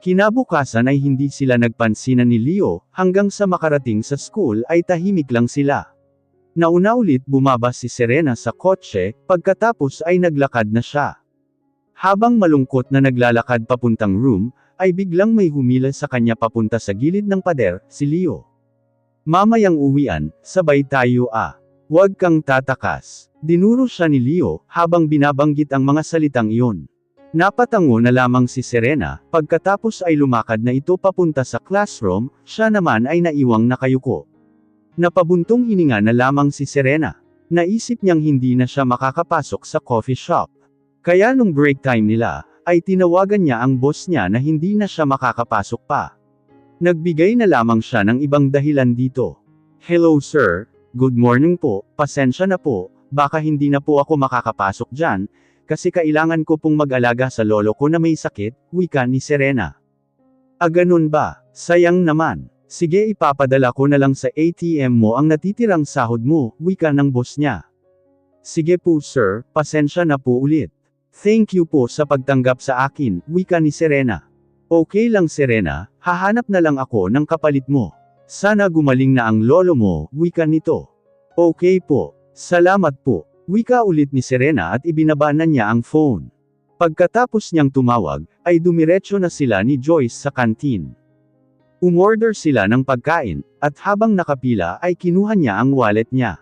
Kinabukasan ay hindi sila nagpansinan ni Leo, hanggang sa makarating sa school ay tahimik lang sila. Nauna ulit bumaba si Serena sa kotse, pagkatapos ay naglakad na siya. Habang malungkot na naglalakad papuntang room, ay biglang may humila sa kanya papunta sa gilid ng pader, si Leo. Mamayang uwian, sabay tayo ah. Huwag kang tatakas. Dinuro siya ni Leo, habang binabanggit ang mga salitang iyon. Napatango na lamang si Serena, pagkatapos ay lumakad na ito papunta sa classroom, siya naman ay naiwang nakayuko. Napabuntong hininga na lamang si Serena. Naisip niyang hindi na siya makakapasok sa coffee shop. Kaya nung break time nila, ay tinawagan niya ang boss niya na hindi na siya makakapasok pa. Nagbigay na lamang siya ng ibang dahilan dito. Hello sir, good morning po, pasensya na po, baka hindi na po ako makakapasok dyan, kasi kailangan ko pong mag-alaga sa lolo ko na may sakit, wika ni Serena. Ganun ba? Sayang naman. Sige ipapadala ko na lang sa ATM mo ang natitirang sahod mo, wika ng boss niya. Sige po sir, pasensya na po ulit. Thank you po sa pagtanggap sa akin, wika ni Serena. Okay lang Serena, hahanap na lang ako ng kapalit mo. Sana gumaling na ang lolo mo, wika nito. Okay po, salamat po. Wika ulit ni Serena at ibinaba na niya ang phone. Pagkatapos niyang tumawag, ay dumiretso na sila ni Joyce sa kantin. Umorder sila ng pagkain, at habang nakapila ay kinuha niya ang wallet niya.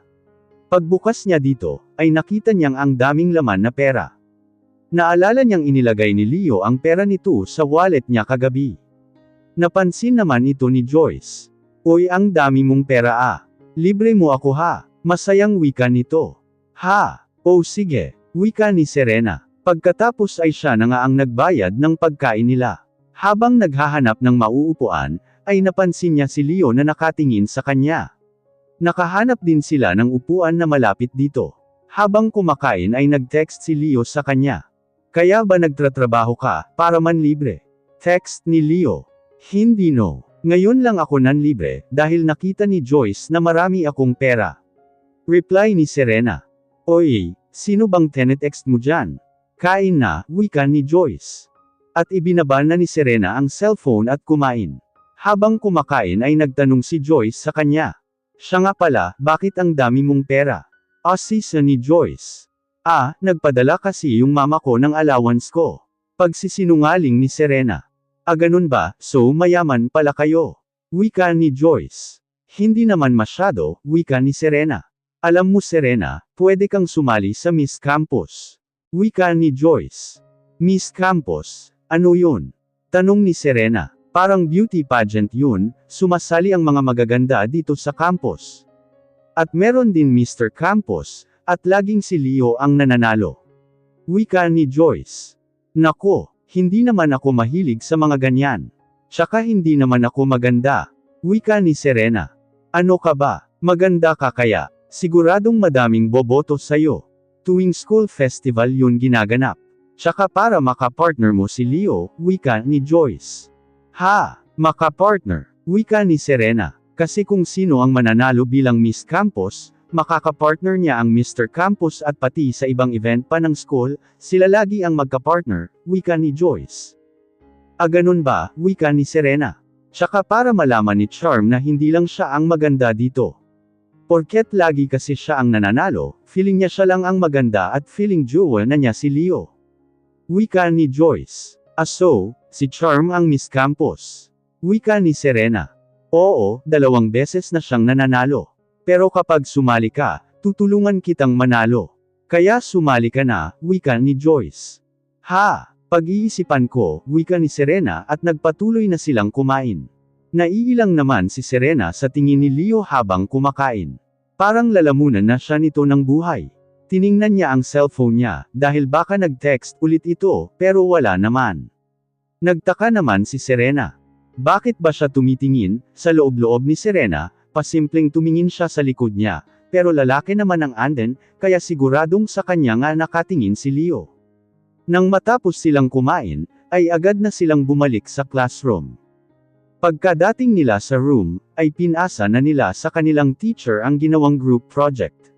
Pagbukas niya dito, ay nakita niyang ang daming laman na pera. Naalala niyang inilagay ni Leo ang pera nito sa wallet niya kagabi. Napansin naman ito ni Joyce. Oy ang dami mong pera ah. Libre mo ako ha. Masayang wika nito. Ha! Oh sige, wika ni Serena. Pagkatapos ay siya na nga ang nagbayad ng pagkain nila. Habang naghahanap ng mauupuan, ay napansin niya si Leo na nakatingin sa kanya. Nakahanap din sila ng upuan na malapit dito. Habang kumakain ay nag-text si Leo sa kanya. Kaya ba nagtratrabaho ka, para manlibre? Text ni Leo. Hindi no. Ngayon lang ako nanlibre, dahil nakita ni Joyce na marami akong pera. Reply ni Serena. Oy, sino bang tinetext mo dyan? Kain na, wika ni Joyce. At ibinaba na ni Serena ang cellphone at kumain. Habang kumakain ay nagtanong si Joyce sa kanya. Siya nga pala, bakit ang dami mong pera? Asisa ni Joyce. Nagpadala kasi yung mama ko ng allowance ko. Pagsisinungaling ni Serena. Ganun ba, so mayaman pala kayo? Wika ni Joyce. Hindi naman masyado, wika ni Serena. Alam mo Serena, pwede kang sumali sa Miss Campus. Wika ni Joyce. Miss Campus, ano yun? Tanong ni Serena. Parang beauty pageant yun, sumasali ang mga magaganda dito sa campus. At meron din Mr. Campus, at laging si Leo ang nananalo. Wika ni Joyce. Nako, hindi naman ako mahilig sa mga ganyan. Tsaka hindi naman ako maganda. Wika ni Serena. Ano ka ba? Maganda ka kaya? Siguradong madaming boboto sa'yo. Tuwing school festival yun ginaganap. Tsaka para makapartner mo si Leo, wika ni Joyce. Ha, makapartner, wika ni Serena. Kasi kung sino ang mananalo bilang Miss Campus, makakapartner niya ang Mr. Campus at pati sa ibang event pa ng school, sila lagi ang magkapartner, wika ni Joyce. Ganun ba, wika ni Serena. Tsaka para malaman ni Charm na hindi lang siya ang maganda dito. Porket lagi kasi siya ang nananalo, feeling niya siya lang ang maganda at feeling jewel na niya si Leo. Wika ni Joyce. So, si Charm ang Miss Campus. Wika ni Serena. Oo, 2 beses na siyang nananalo. Pero kapag sumali ka, tutulungan kitang manalo. Kaya sumali ka na, wika ni Joyce. Ha, pag-iisipan ko, wika ni Serena at nagpatuloy na silang kumain. Naiilang naman si Serena sa tingin ni Leo habang kumakain. Parang lalamunan na siya nito ng buhay. Tiningnan niya ang cellphone niya, dahil baka nag-text ulit ito, pero wala naman. Nagtaka naman si Serena. Bakit ba siya tumitingin? Sa loob-loob ni Serena, pasimpleng tumingin siya sa likod niya, pero lalaki naman ang anden, kaya siguradong sa kanya nga nakatingin si Leo. Nang matapos silang kumain, ay agad na silang bumalik sa classroom. Pagkadating nila sa room, ay pinasa na nila sa kanilang teacher ang ginawang group project.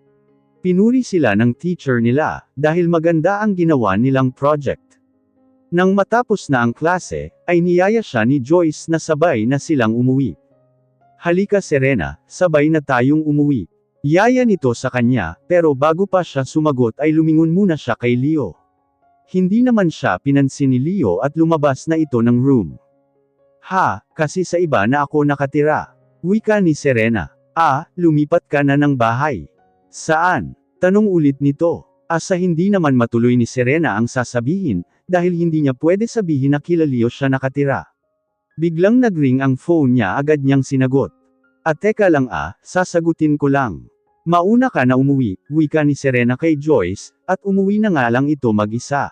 Pinuri sila ng teacher nila, dahil maganda ang ginawa nilang project. Nang matapos na ang klase, ay niyaya siya ni Joyce na sabay na silang umuwi. Halika Serena, sabay na tayong umuwi. Yaya nito sa kanya, pero bago pa siya sumagot ay lumingon muna siya kay Leo. Hindi naman siya pinansin ni Leo at lumabas na ito ng room. Ha, kasi sa iba na ako nakatira. Wika ni Serena. Lumipat ka na ng bahay. Saan? Tanong ulit nito. Asa hindi naman matuloy ni Serena ang sasabihin, dahil hindi niya pwede sabihin na kila Leo siya nakatira. Biglang nagring ang phone niya agad niyang sinagot. Teka lang sasagutin ko lang. Mauna ka na umuwi, wika ni Serena kay Joyce, at umuwi na nga lang ito mag-isa.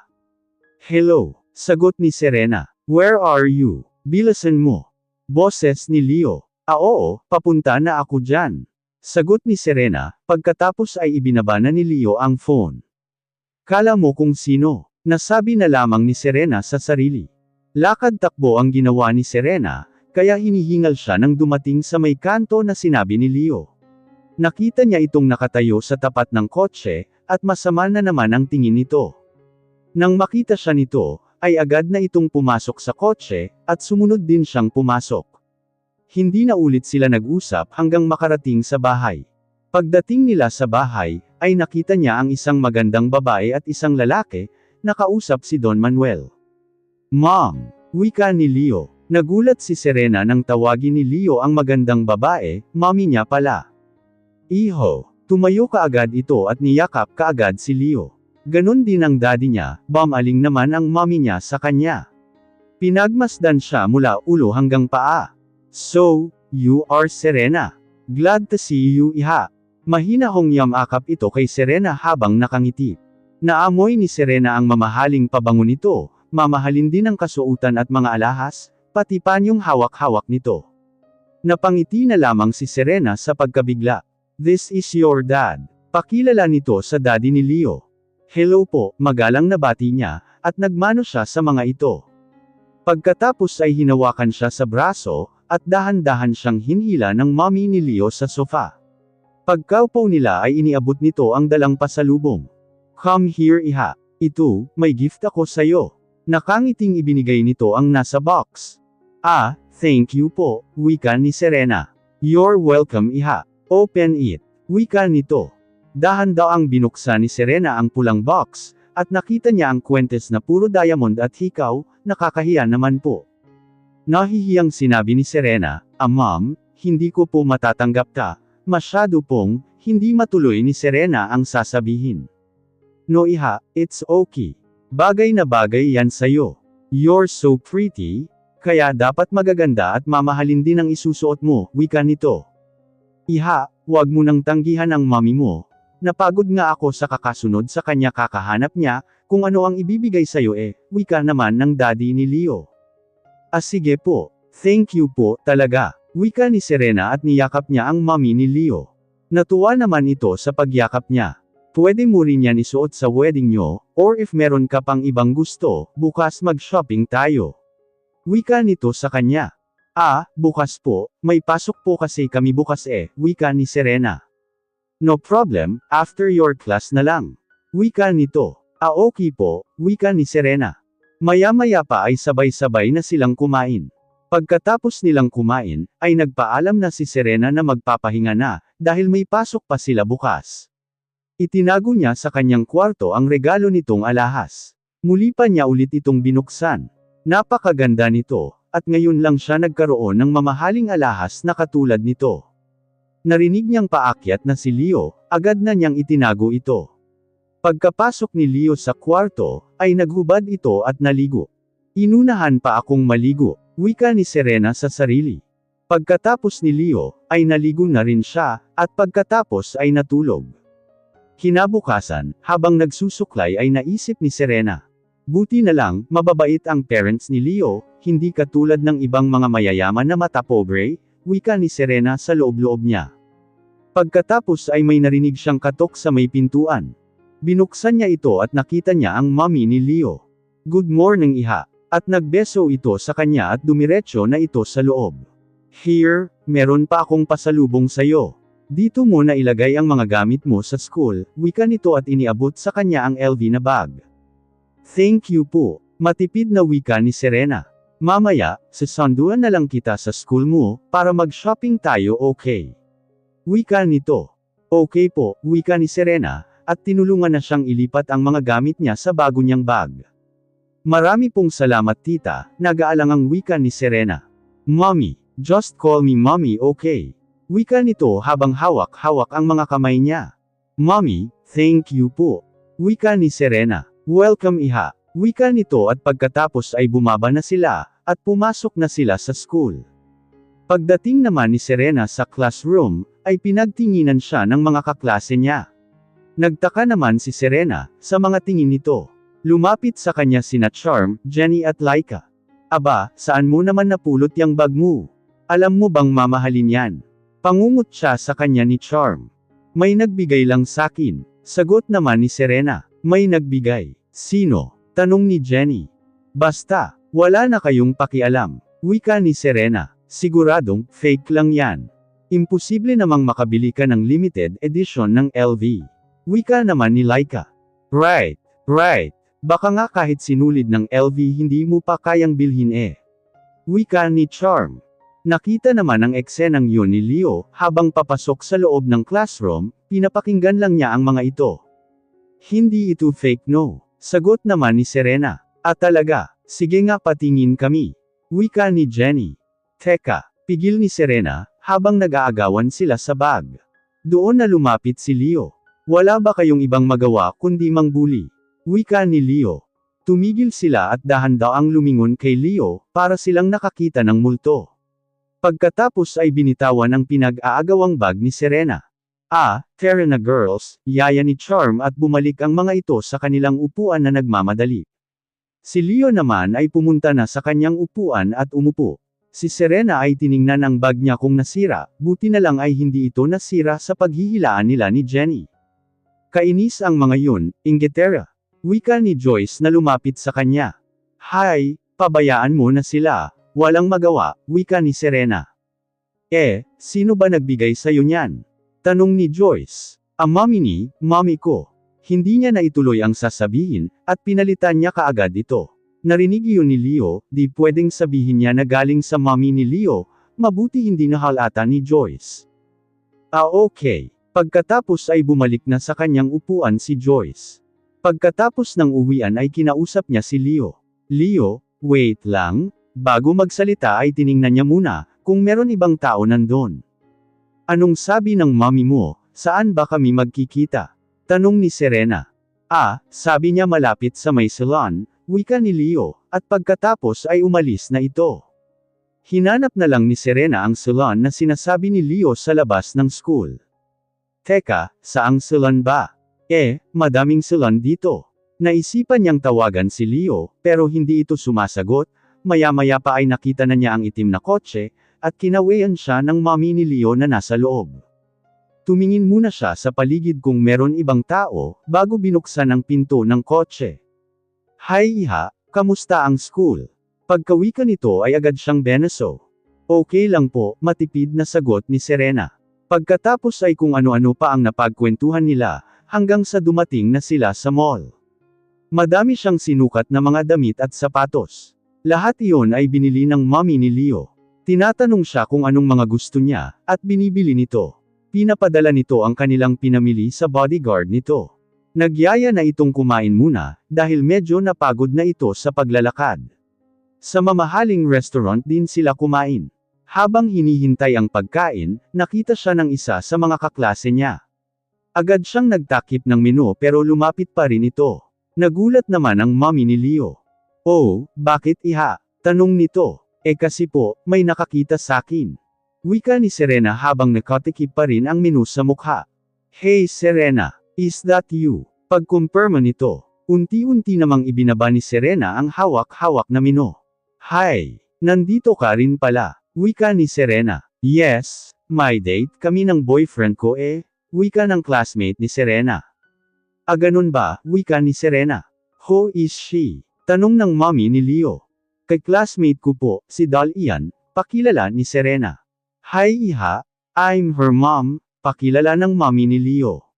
Hello, sagot ni Serena. Where are you? Bilasan mo. Boses ni Leo. Oo, papunta na ako dyan. Sagot ni Serena, pagkatapos ay ibinaba na ni Leo ang phone. Kala mo kung sino? Nasabi na lamang ni Serena sa sarili. Lakad takbo ang ginawa ni Serena, kaya hinihingal siya nang dumating sa may kanto na sinabi ni Leo. Nakita niya itong nakatayo sa tapat ng kotse, at masama na naman ang tingin nito. Nang makita siya nito, ay agad na itong pumasok sa kotse, at sumunod din siyang pumasok. Hindi na ulit sila nag-usap hanggang makarating sa bahay. Pagdating nila sa bahay, ay nakita niya ang isang magandang babae at isang lalaki, nakausap si Don Manuel. Mom, wika ni Leo. Nagulat si Serena nang tawagin ni Leo ang magandang babae, mommy niya pala. Iho, tumayo kaagad ito at niyakap kaagad si Leo. Ganon din ang daddy niya, bumaling naman ang mommy niya sa kanya. Pinagmasdan siya mula ulo hanggang paa. So, you are Serena. Glad to see you iha. Mahinahong yamakap ito kay Serena habang nakangiti. Naamoy ni Serena ang mamahaling pabango nito, mamahalin din ang kasuotan at mga alahas, pati panyong hawak-hawak nito. Napangiti na lamang si Serena sa pagkabigla. This is your dad. Pakilala nito sa daddy ni Leo. Hello po, magalang na bati niya, at nagmano siya sa mga ito. Pagkatapos ay hinawakan siya sa braso, at dahan-dahan siyang hinhila ng mommy ni Leo sa sofa. Pagkaupo nila ay iniabot nito ang dalang pasalubong. Come here iha. Ito, may gift ako sayo. Nakangiting ibinigay nito ang nasa box. Thank you po, wika ni Serena. You're welcome iha. Open it. Wika nito. Dahan-dahang binuksan ni Serena ang pulang box, at nakita niya ang kwentes na puro diamond at hikaw, nakakahiya naman po. Nahihiyang sinabi ni Serena, Mom, hindi ko po matatanggap ka. Masyado pong, hindi matuloy ni Serena ang sasabihin. No iha, it's okay. Bagay na bagay yan sayo. You're so pretty, kaya dapat magaganda at mamahalin din ang isusuot mo, wika nito. Iha, wag mo nang tanggihan ang mommy mo. Napagod nga ako sa kakasunod sa kanya kakahanap niya, kung ano ang ibibigay sayo wika naman ng daddy ni Leo. Sige po, thank you po, talaga, wika ni Serena at niyakap niya ang mommy ni Leo. Natuwa naman ito sa pagyakap niya. Pwede mo rin yan isuot sa wedding nyo, or if meron ka pang ibang gusto, bukas mag-shopping tayo. Wika nito sa kanya. Bukas po, may pasok po kasi kami bukas wika ni Serena. No problem, after your class na lang. Wika nito. Okay po, wika ni Serena. Maya-maya pa ay sabay-sabay na silang kumain. Pagkatapos nilang kumain, ay nagpaalam na si Serena na magpapahinga na, dahil may pasok pa sila bukas. Itinago niya sa kanyang kwarto ang regalo nitong alahas. Muli pa niya ulit itong binuksan. Napakaganda nito. At ngayon lang siya nagkaroon ng mamahaling alahas na katulad nito. Narinig niyang paakyat na si Leo, agad na niyang itinago ito. Pagkapasok ni Leo sa kwarto, ay naghubad ito at naligo. Inunahan pa akong maligo, wika ni Serena sa sarili. Pagkatapos ni Leo, ay naligo na rin siya, at pagkatapos ay natulog. Kinabukasan, habang nagsusuklay ay naisip ni Serena. Buti na lang, mababait ang parents ni Leo, hindi katulad ng ibang mga mayayaman na mata pobre, wika ni Serena sa loob-loob niya. Pagkatapos ay may narinig siyang katok sa may pintuan. Binuksan niya ito at nakita niya ang mommy ni Leo. Good morning iha. At nagbeso ito sa kanya at dumiretso na ito sa loob. Here, meron pa akong pasalubong sayo. Dito mo na ilagay ang mga gamit mo sa school, wika nito at iniabot sa kanya ang LV na bag. Thank you po, Matipid na wika ni Serena. Mamaya, sasanduan na lang kita sa school mo, para mag-shopping tayo, okay? Wika nito. Okay po, wika ni Serena, at tinulungan na siyang ilipat ang mga gamit niya sa bago niyang bag. Marami pong salamat tita, nag-aalangang wika ni Serena. Mommy, just call me mommy, okay? Wika nito habang hawak-hawak ang mga kamay niya. Mommy, thank you po. Wika ni Serena. Welcome iha. Wika nito at pagkatapos ay bumaba na sila, at pumasok na sila sa school. Pagdating naman ni Serena sa classroom, ay pinagtinginan siya ng mga kaklase niya. Nagtaka naman si Serena, sa mga tingin nito. Lumapit sa kanya sina Charm, Jenny at Laika. Aba, saan mo naman napulot yang bag mo? Alam mo bang mamahalin yan? Pangungot siya sa kanya ni Charm. May nagbigay lang sakin. Sagot naman ni Serena. May nagbigay. Sino? Tanong ni Jenny. Basta, wala na kayong pakialam. Wika ni Serena. Siguradong, fake lang yan. Imposible namang makabili ka ng limited edition ng LV. Wika naman ni Laika. Right. Baka nga kahit sinulid ng LV hindi mo pa kayang bilhin eh. Wika ni Charm. Nakita naman ang eksenang yun ni Leo, habang papasok sa loob ng classroom, pinapakinggan lang niya ang mga ito. Hindi ito fake no. Sagot naman ni Serena. Talaga, sige nga patingin kami. Wika ni Jenny. Teka, pigil ni Serena, habang nag-aagawan sila sa bag. Doon na lumapit si Leo. Wala ba kayong ibang magawa kundi mangbuli? Wika ni Leo. Tumigil sila at dahan-daang lumingon kay Leo, para silang nakakita ng multo. Pagkatapos ay binitawan ang pinag-aagawang bag ni Serena. Tara na girls, yaya ni Charm at bumalik ang mga ito sa kanilang upuan na nagmamadali. Si Leo naman ay pumunta na sa kanyang upuan at umupo. Si Serena ay tiningnan ang bag niya kung nasira, buti na lang ay hindi ito nasira sa paghihilaan nila ni Jenny. Kainis ang mga yun, inggitera. Wika ni Joyce na lumapit sa kanya. Hay, pabayaan mo na sila, walang magawa, wika ni Serena. Sino ba nagbigay sa'yo niyan? Tanong ni Joyce. Ang mommy ko. Hindi niya na ituloy ang sasabihin, at pinalitan niya kaagad ito. Narinig yun ni Leo, di pwedeng sabihin niya na galing sa mommy ni Leo, mabuti hindi nahalata ni Joyce. Okay. Pagkatapos ay bumalik na sa kanyang upuan si Joyce. Pagkatapos ng uwian ay kinausap niya si Leo. Leo, wait lang, bago magsalita ay tiningnan niya muna, kung meron ibang tao nandun. Anong sabi ng mommy mo, saan ba kami magkikita? Tanong ni Serena. Sabi niya malapit sa may salon, wika ni Leo, at pagkatapos ay umalis na ito. Hinanap na lang ni Serena ang salon na sinasabi ni Leo sa labas ng school. Teka, saang salon ba? Madaming salon dito. Naisipan niyang tawagan si Leo, pero hindi ito sumasagot, maya-maya pa ay nakita na niya ang itim na kotse, at kinawayan siya ng mommy ni Leo na nasa loob. Tumingin muna siya sa paligid kung meron ibang tao, bago binuksan ang pinto ng kotse. Hi iha, kamusta ang school? Pagkawika nito ay agad siyang beneso. Okay lang po, matipid na sagot ni Serena. Pagkatapos ay kung ano-ano pa ang napagkwentuhan nila, hanggang sa dumating na sila sa mall. Madami siyang sinukat na mga damit at sapatos. Lahat iyon ay binili ng mommy ni Leo. Tinatanong siya kung anong mga gusto niya, at binibili nito. Pinapadala nito ang kanilang pinamili sa bodyguard nito. Nagyaya na itong kumain muna, dahil medyo napagod na ito sa paglalakad. Sa mamahaling restaurant din sila kumain. Habang hinihintay ang pagkain, nakita siya ng isa sa mga kaklase niya. Agad siyang nagtakip ng menu pero lumapit pa rin ito. Nagulat naman ang mommy ni Leo. Bakit iha? Tanong nito. Kasi po, may nakakita sakin. Wika ni Serena habang nakatikip pa rin ang menu sa mukha. Hey Serena, is that you? Pagkumpirma nito, unti-unti namang ibinaba ni Serena ang hawak-hawak na menu. Hi, nandito ka rin pala. Wika ni Serena. Yes, my date kami ng boyfriend ko wika ng classmate ni Serena. Ganun ba? Wika ni Serena. Who is she? Tanong ng mommy ni Leo. Kay classmate ko po, si Dal Ian, pakilala ni Serena. Hi iha, I'm her mom, pakilala ng mommy ni Leo.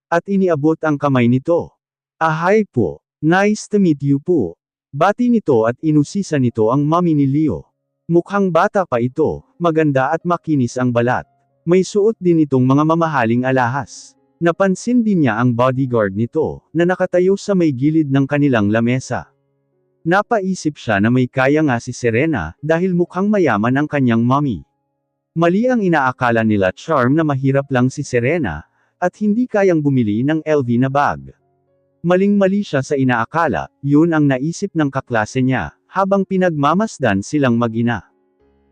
At iniabot ang kamay nito. Hi po, nice to meet you po. Bati nito at inusisa nito ang mommy ni Leo. Mukhang bata pa ito, maganda at makinis ang balat. May suot din itong mga mamahaling alahas. Napansin din niya ang bodyguard nito, na nakatayo sa may gilid ng kanilang lamesa. Napaisip siya na may kaya nga si Serena, dahil mukhang mayaman ang kanyang mommy. Mali ang inaakala nila Charm na mahirap lang si Serena, at hindi kayang bumili ng LV na bag. Maling-mali siya sa inaakala, yun ang naisip ng kaklase niya, habang pinagmamasdan silang mag-ina.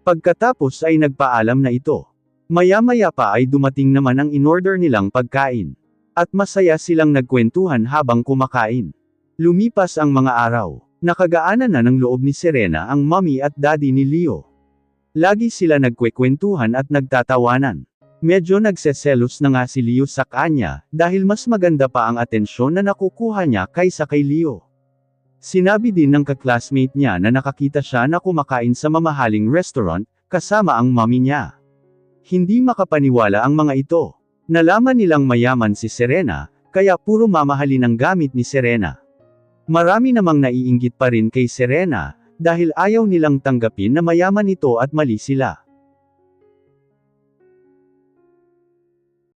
Pagkatapos ay nagpaalam na ito. Maya-maya pa ay dumating naman ang in-order nilang pagkain. At masaya silang nagkwentuhan habang kumakain. Lumipas ang mga araw. Nakagaanan na ng loob ni Serena ang mommy at daddy ni Leo. Lagi sila nagkwekwentuhan at nagtatawanan. Medyo nagseselos na nga si Leo sa kanya, dahil mas maganda pa ang atensyon na nakukuha niya kaysa kay Leo. Sinabi din ng kaklasmate niya na nakakita siya na kumakain sa mamahaling restaurant, kasama ang mommy niya. Hindi makapaniwala ang mga ito. Nalaman nilang mayaman si Serena, kaya puro mamahalin ang gamit ni Serena. Marami namang naiinggit pa rin kay Serena, dahil ayaw nilang tanggapin na mayaman ito at mali sila.